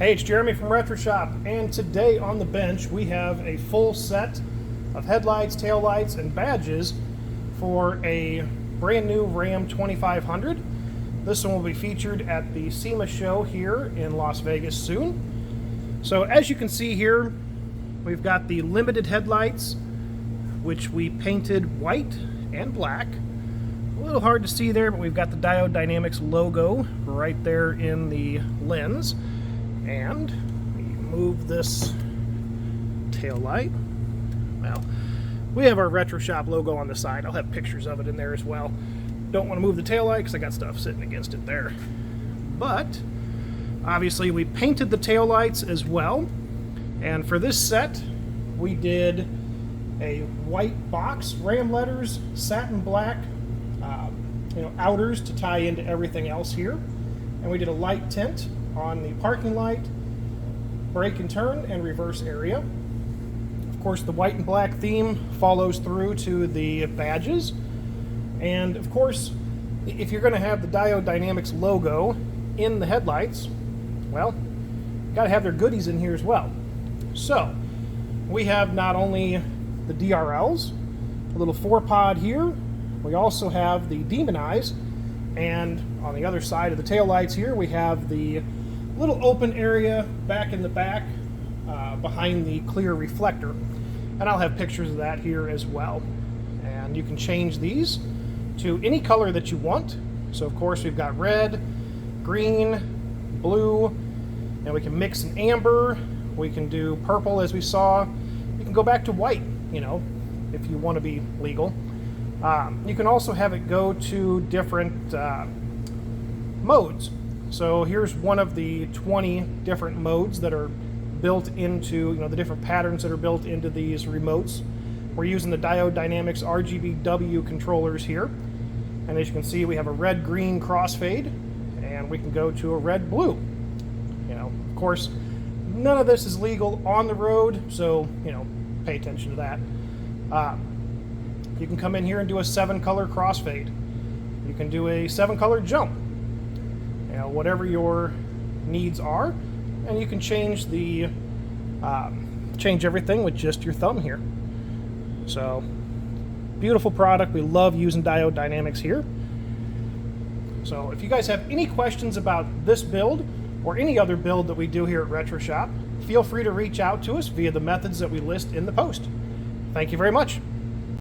Hey, it's Jeremy from Retro Shop, and today on the bench we have a full set of headlights, taillights, and badges for a brand new Ram 2500. This one will be featured at the SEMA show here in Las Vegas soon. So as you can see here, we've got the limited headlights, which we painted white and black. A little hard to see there, but we've got the Diode Dynamics logo right there in the lens. And we move this tail light. Well, we have our Retro Shop logo on the side. I'll have pictures of it in there as well. Don't want to move the tail light because I got stuff sitting against it there. But obviously we painted the tail lights as well. And for this set, we did a white box, Ram letters, satin black, outers to tie into everything else here. And we did a light tint on the parking light, brake and turn, and reverse area. Of course, the white and black theme follows through to the badges. And of course, if you're going to have the Diode Dynamics logo in the headlights, well, you got to have their goodies in here as well. So, we have not only the DRLs, a little 4-pod here, we also have the Demon Eyes, and on the other side of the taillights here, we have the little open area back in the back behind the clear reflector. And I'll have pictures of that here as well. And you can change these to any color that you want. So of course we've got red, green, blue, and we can mix an amber. We can do purple as we saw. You can go back to white, if you want to be legal. You can also have it go to different modes. So here's one of the 20 different modes that are built into, the different patterns that are built into these remotes. We're using the Diode Dynamics RGBW controllers here. And as you can see, we have a red-green crossfade, and we can go to a red-blue. Of course, none of this is legal on the road, so, pay attention to that. You can come in here and do a 7-color crossfade. You can do a 7-color jump. Whatever your needs are, and you can change the change everything with just your thumb here. So, beautiful product. We love using Diode Dynamics here. So, if you guys have any questions about this build or any other build that we do here at Retro Shop, feel free to reach out to us via the methods that we list in the post. Thank you very much.